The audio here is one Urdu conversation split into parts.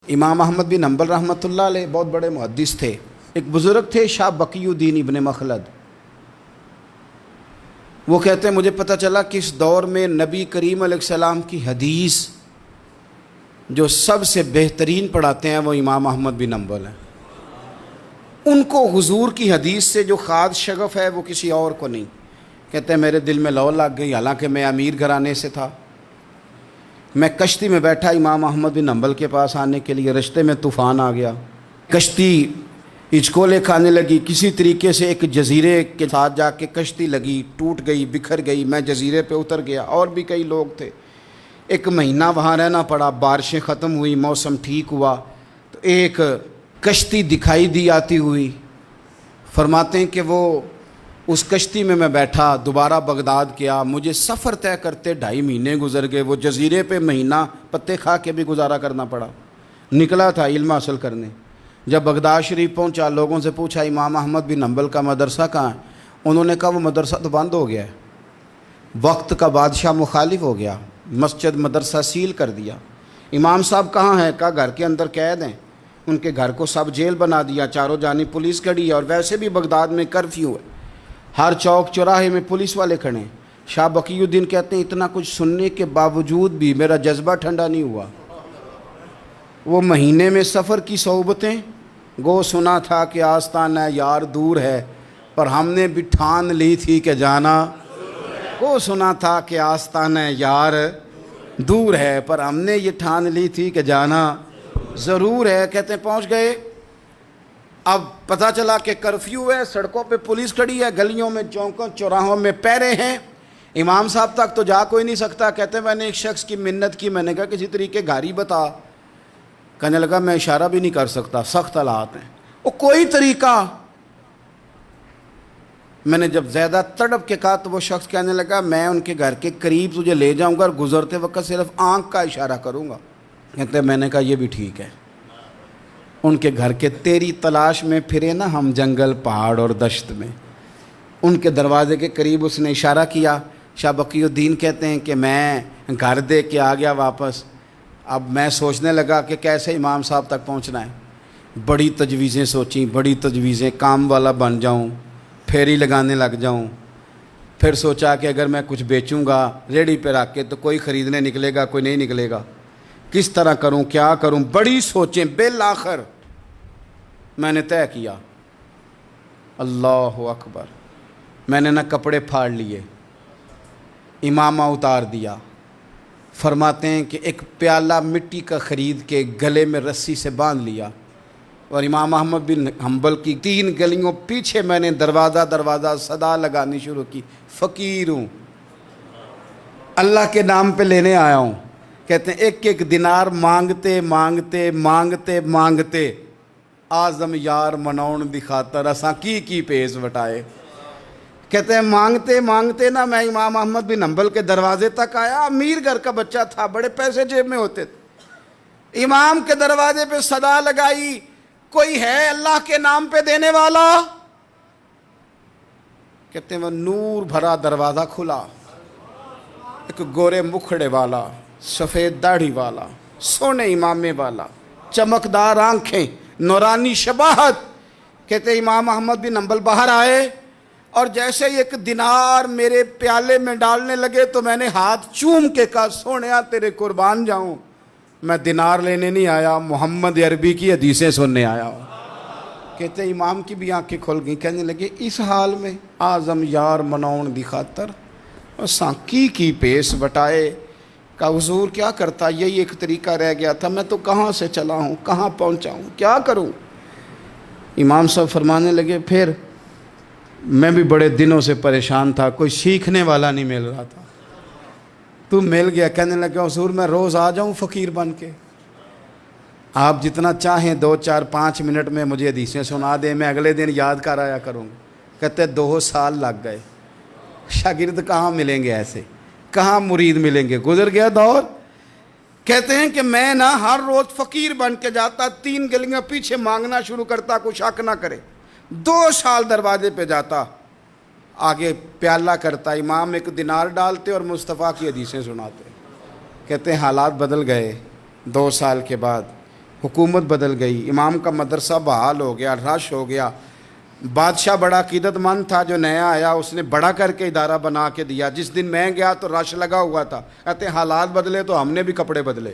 امام احمد بن حنبل رحمۃ اللہ علیہ بہت بڑے محدث تھے۔ ایک بزرگ تھے شاہ بقی الدین ابن مخلد، وہ کہتے ہیں مجھے پتہ چلا کہ اس دور میں نبی کریم علیہ السلام کی حدیث جو سب سے بہترین پڑھاتے ہیں وہ امام احمد بن حنبل ہیں۔ ان کو حضور کی حدیث سے جو خاص شغف ہے وہ کسی اور کو نہیں۔ کہتے ہیں میرے دل میں لو لگ گئی، حالانکہ میں امیر گھرانے سے تھا۔ میں کشتی میں بیٹھا امام احمد بن حنبل کے پاس آنے کے لیے، رستے میں طوفان آ گیا، کشتی ہچکولے کھانے لگی، کسی طریقے سے ایک جزیرے کے ساتھ جا کے کشتی لگی، ٹوٹ گئی، بکھر گئی، میں جزیرے پہ اتر گیا، اور بھی کئی لوگ تھے۔ ایک مہینہ وہاں رہنا پڑا، بارشیں ختم ہوئی، موسم ٹھیک ہوا تو ایک کشتی دکھائی دی آتی ہوئی۔ فرماتے ہیں کہ وہ اس کشتی میں بیٹھا، دوبارہ بغداد کیا، مجھے سفر طے کرتے 2.5 مہینے گزر گئے، وہ جزیرے پہ مہینہ پتے کھا کے بھی گزارا کرنا پڑا۔ نکلا تھا علم حاصل کرنے، جب بغداد شریف پہنچا لوگوں سے پوچھا امام احمد بن حنبل کا مدرسہ کہاں ہے؟ انہوں نے کہا وہ مدرسہ تو بند ہو گیا ہے، وقت کا بادشاہ مخالف ہو گیا، مسجد مدرسہ سیل کر دیا۔ امام صاحب کہاں ہیں؟ کہا گھر کے اندر قید ہیں۔ ان کے گھر کو سب جیل بنا دیا، چاروں جانب پولیس کھڑی ہے، اور ویسے بھی بغداد میں کرفیو ہے، ہر چوک چوراہے میں پولیس والے کھڑے ہیں۔ شاہ بقی الدین کہتے ہیں اتنا کچھ سننے کے باوجود بھی میرا جذبہ ٹھنڈا نہیں ہوا۔ وہ مہینے میں سفر کی صحبتیں، گو سنا تھا کہ آستانہ یار دور ہے، پر ہم نے بھی ٹھان لی تھی کہ جانا۔ گو سنا تھا کہ آستانہ یار دور ہے، پر ہم نے یہ ٹھان لی تھی کہ جانا ضرور ہے۔ کہتے ہیں پہنچ گئے، اب پتہ چلا کہ کرفیو ہے، سڑکوں پہ پولیس کھڑی ہے، گلیوں میں چوکوں چوراہوں میں پہرے ہیں، امام صاحب تک تو جا کوئی نہیں سکتا۔ کہتے ہیں میں نے ایک شخص کی منت کی، میں نے کہا کسی طریقے گاڑی بتا۔ کہنے لگا میں اشارہ بھی نہیں کر سکتا، سخت حالات ہیں۔ وہ کوئی طریقہ، میں نے جب زیادہ تڑپ کے کہا تو وہ شخص کہنے لگا میں ان کے گھر کے قریب تجھے لے جاؤں گا اور گزرتے وقت صرف آنکھ کا اشارہ کروں گا۔ کہتے ہیں میں نے کہا یہ بھی ٹھیک ہے۔ ان کے گھر کے تیری تلاش میں پھرے نا ہم جنگل پہاڑ اور دشت میں، ان کے دروازے کے قریب اس نے اشارہ کیا۔ شاہ بقی الدین کہتے ہیں کہ میں گھر دے کے آ گیا واپس۔ اب میں سوچنے لگا کہ کیسے امام صاحب تک پہنچنا ہے۔ بڑی تجویزیں سوچیں، بڑی تجویزیں، کام والا بن جاؤں، پھیری لگانے لگ جاؤں۔ پھر سوچا کہ اگر میں کچھ بیچوں گا ریڑھی پہ رکھ کے تو کوئی خریدنے نکلے گا، کوئی نہیں نکلے گا، کس طرح کروں، کیا کروں، بڑی سوچیں۔ بالآخر میں نے طے کیا، اللہ اکبر، میں نے نہ کپڑے پھاڑ لیے، امامہ اتار دیا۔ فرماتے ہیں کہ ایک پیالہ مٹی کا خرید کے گلے میں رسی سے باندھ لیا، اور امام احمد بن حنبل کی 3 گلیوں پیچھے میں نے دروازہ دروازہ صدا لگانی شروع کی، فقیر ہوں، اللہ کے نام پہ لینے آیا ہوں۔ کہتے ہیں ایک ایک دینار مانگتے مانگتے مانگتے مانگتے آزم یار مناؤن دی خاطر اساں کی پیز وٹائے۔ کہتے ہیں مانگتے مانگتے نا میں امام احمد بن حنبل کے دروازے تک آیا۔ امیر گھر کا بچہ تھا، بڑے پیسے جیب میں ہوتے تھے۔ امام کے دروازے پہ صدا لگائی، کوئی ہے اللہ کے نام پہ دینے والا؟ کہتے ہیں وہ نور بھرا دروازہ کھلا، ایک گورے مکھڑے والا، سفید داڑھی والا، سونے امامے والا، چمکدار آنکھیں، نورانی شباہت۔ کہتے امام احمد بن حنبل باہر آئے، اور جیسے ہی 1 دینار میرے پیالے میں ڈالنے لگے تو میں نے ہاتھ چوم کے کہا سونیا تیرے قربان جاؤں، میں دینار لینے نہیں آیا، محمد عربی کی حدیثیں سننے آیا ہوں۔ کہتے امام کی بھی آنکھیں کھل گئیں، کہنے لگے اس حال میں اعظم یار مناؤن دی خاطر اساں کی پیس بٹائے۔ کہا حضور کیا کرتا، یہی ایک طریقہ رہ گیا تھا، میں تو کہاں سے چلا ہوں، کہاں پہنچا ہوں، کیا کروں؟ امام صاحب فرمانے لگے پھر میں بھی بڑے دنوں سے پریشان تھا، کوئی سیکھنے والا نہیں مل رہا تھا، تو مل گیا۔ کہنے لگا حضور میں روز آ جاؤں فقیر بن کے، آپ جتنا چاہیں 2 4 5 منٹ میں مجھے حدیثیں سنا دیں، میں اگلے دن یاد کر آیا کروں گا۔ کہتے 2 سال لگ گئے، شاگرد کہاں ملیں گے ایسے، کہاں مرید ملیں گے، گزر گیا دور۔ کہتے ہیں کہ میں نا ہر روز فقیر بن کے جاتا، 3 گلیاں پیچھے مانگنا شروع کرتا، کوئی شک نہ کرے۔ 2 سال دروازے پہ جاتا، آگے پیالہ کرتا، امام 1 دینار ڈالتے اور مصطفیٰ کی حدیثیں سناتے۔ کہتے ہیں حالات بدل گئے۔ 2 سال کے بعد حکومت بدل گئی، امام کا مدرسہ بحال ہو گیا، رش ہو گیا. بادشاہ بڑا عقیدت مند تھا، جو نیا آیا اس نے بڑا کر کے ادارہ بنا کے دیا. جس دن میں گیا تو رش لگا ہوا تھا. کہتے ہیں حالات بدلے تو ہم نے بھی کپڑے بدلے،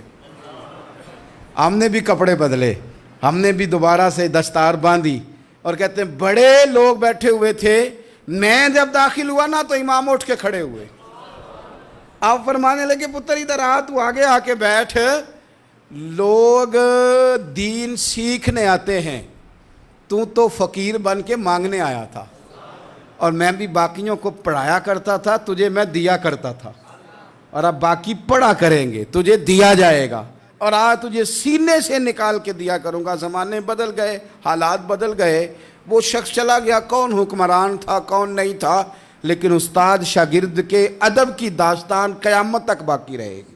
ہم نے بھی دوبارہ سے دستار باندھی. اور کہتے ہیں بڑے لوگ بیٹھے ہوئے تھے، میں جب داخل ہوا نا تو امام اٹھ کے کھڑے ہوئے. آپ فرمانے لگے پتر ادھر آ، تو آگے آ کے بیٹھ. لوگ دین سیکھنے آتے ہیں، تو فقیر بن کے مانگنے آیا تھا. اور میں بھی باقیوں کو پڑھایا کرتا تھا، تجھے میں دیا کرتا تھا. اور اب باقی پڑھا کریں گے، تجھے دیا جائے گا. اور آج تجھے سینے سے نکال کے دیا کروں گا. زمانے بدل گئے، حالات بدل گئے. وہ شخص چلا گیا، کون حکمران تھا کون نہیں تھا، لیکن استاد شاگرد کے ادب کی داستان قیامت تک باقی رہے گی.